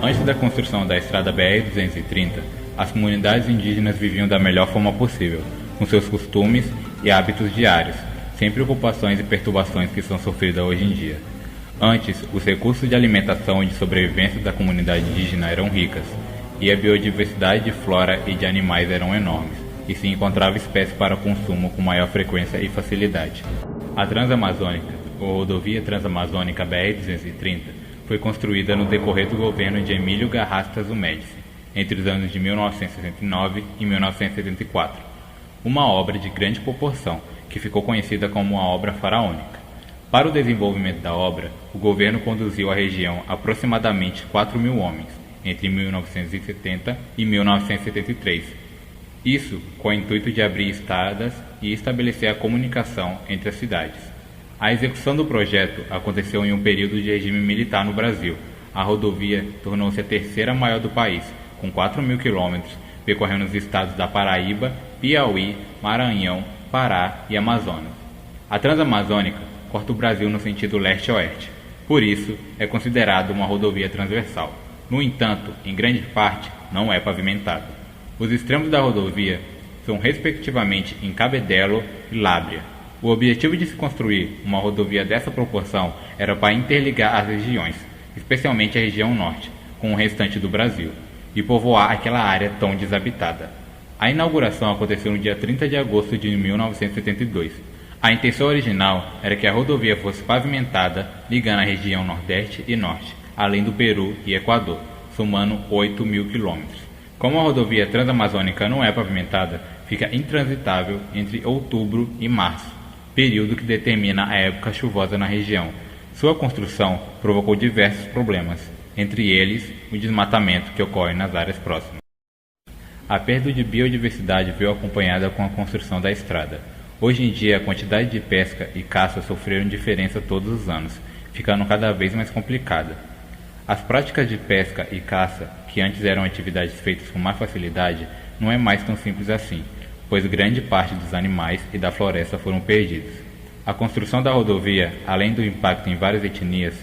Antes da construção da estrada BR-230, as comunidades indígenas viviam da melhor forma possível, com seus costumes e hábitos diários, sem preocupações e perturbações que são sofridas hoje em dia. Antes, os recursos de alimentação e de sobrevivência da comunidade indígena eram ricas, e a biodiversidade de flora e de animais eram enormes, e se encontrava espécies para consumo com maior frequência e facilidade. A Transamazônica, ou Rodovia Transamazônica BR-230, foi construída no decorrer do governo de Emílio Garrastazu Médici, entre os anos de 1969 e 1974, uma obra de grande proporção, que ficou conhecida como uma obra faraônica. Para o desenvolvimento da obra, o governo conduziu à região aproximadamente 4.000 homens, entre 1970 e 1973. Isso com o intuito de abrir estradas e estabelecer a comunicação entre as cidades. A execução do projeto aconteceu em um período de regime militar no Brasil. A rodovia tornou-se a terceira maior do país, com 4.000 quilômetros, percorrendo os estados da Paraíba, Piauí, Maranhão, Pará e Amazonas. A Transamazônica corta o Brasil no sentido leste-oeste. Por isso, é considerado uma rodovia transversal. No entanto, em grande parte, não é pavimentada. Os extremos da rodovia são respectivamente em Cabedelo e Lábrea. O objetivo de se construir uma rodovia dessa proporção era para interligar as regiões, especialmente a região norte, com o restante do Brasil, e povoar aquela área tão desabitada. A inauguração aconteceu no dia 30 de agosto de 1972. A intenção original era que a rodovia fosse pavimentada, ligando a região Nordeste e Norte, além do Peru e Equador, somando 8.000 quilômetros. Como a rodovia Transamazônica não é pavimentada, fica intransitável entre outubro e março, período que determina a época chuvosa na região. Sua construção provocou diversos problemas, entre eles o desmatamento que ocorre nas áreas próximas. A perda de biodiversidade veio acompanhada com a construção da estrada. Hoje em dia, a quantidade de pesca e caça sofreram diferença todos os anos, ficando cada vez mais complicada. As práticas de pesca e caça, que antes eram atividades feitas com mais facilidade, não é mais tão simples assim, pois grande parte dos animais e da floresta foram perdidos. A construção da rodovia, além do impacto em várias etnias,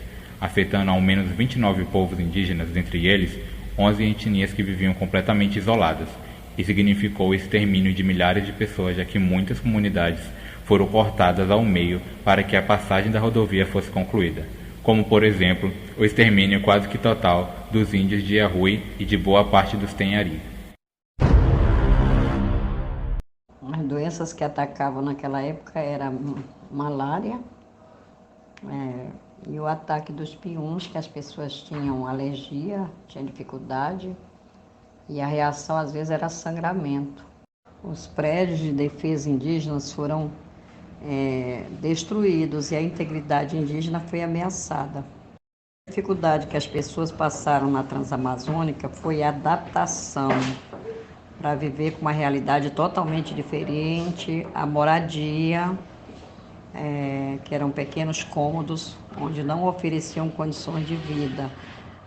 afetando ao menos 29 povos indígenas, dentre eles 11 etnias que viviam completamente isoladas, e significou o extermínio de milhares de pessoas, já que muitas comunidades foram cortadas ao meio para que a passagem da rodovia fosse concluída, como, por exemplo, o extermínio quase que total dos índios de Iarui e de boa parte dos Tenharim. As doenças que atacavam naquela época eram malária, e o ataque dos piuns, que as pessoas tinham alergia, tinham dificuldade, e a reação às vezes era sangramento. Os prédios de defesa indígenas foram destruídos e a integridade indígena foi ameaçada. A dificuldade que as pessoas passaram na Transamazônica foi a adaptação para viver com uma realidade totalmente diferente, a moradia, que eram pequenos cômodos, onde não ofereciam condições de vida.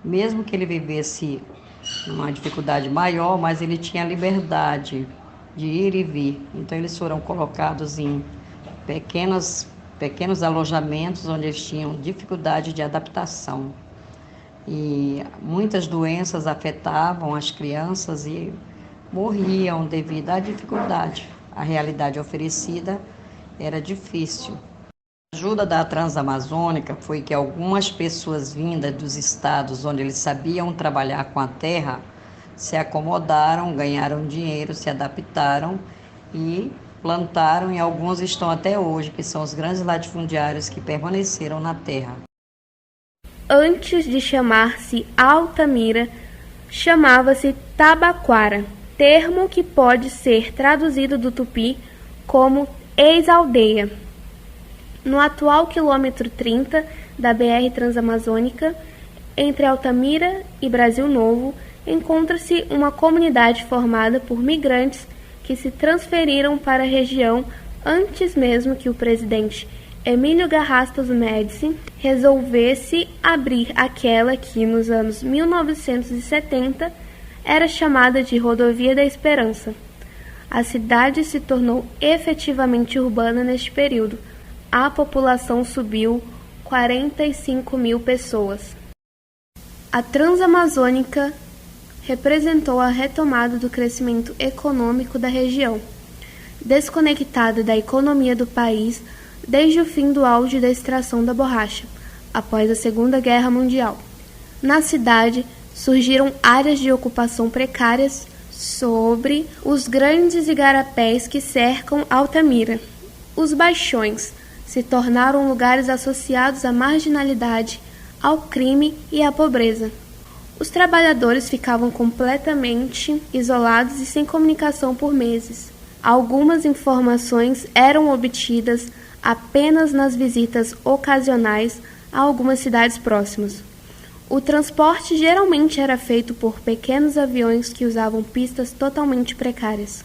Mesmo que ele vivesse numa dificuldade maior, mas ele tinha liberdade de ir e vir. Então eles foram colocados em pequenos alojamentos, onde eles tinham dificuldade de adaptação. E muitas doenças afetavam as crianças e morriam devido à dificuldade. A realidade oferecida era difícil. A ajuda da Transamazônica foi que algumas pessoas vindas dos estados onde eles sabiam trabalhar com a terra se acomodaram, ganharam dinheiro, se adaptaram e plantaram, e alguns estão até hoje, que são os grandes latifundiários que permaneceram na terra. Antes de chamar-se Altamira, chamava-se Tabaquara, termo que pode ser traduzido do tupi como ex-aldeia. No atual quilômetro 30 da BR Transamazônica, entre Altamira e Brasil Novo, encontra-se uma comunidade formada por migrantes que se transferiram para a região antes mesmo que o presidente Emílio Garrastazu Médici resolvesse abrir aquela que, nos anos 1970, era chamada de Rodovia da Esperança. A cidade se tornou efetivamente urbana neste período. A população subiu 45.000 pessoas. A Transamazônica representou a retomada do crescimento econômico da região, desconectada da economia do país desde o fim do auge da extração da borracha, após a Segunda Guerra Mundial. Na cidade, surgiram áreas de ocupação precárias sobre os grandes igarapés que cercam Altamira. Os baixões se tornaram lugares associados à marginalidade, ao crime e à pobreza. Os trabalhadores ficavam completamente isolados e sem comunicação por meses. Algumas informações eram obtidas apenas nas visitas ocasionais a algumas cidades próximas. O transporte geralmente era feito por pequenos aviões que usavam pistas totalmente precárias.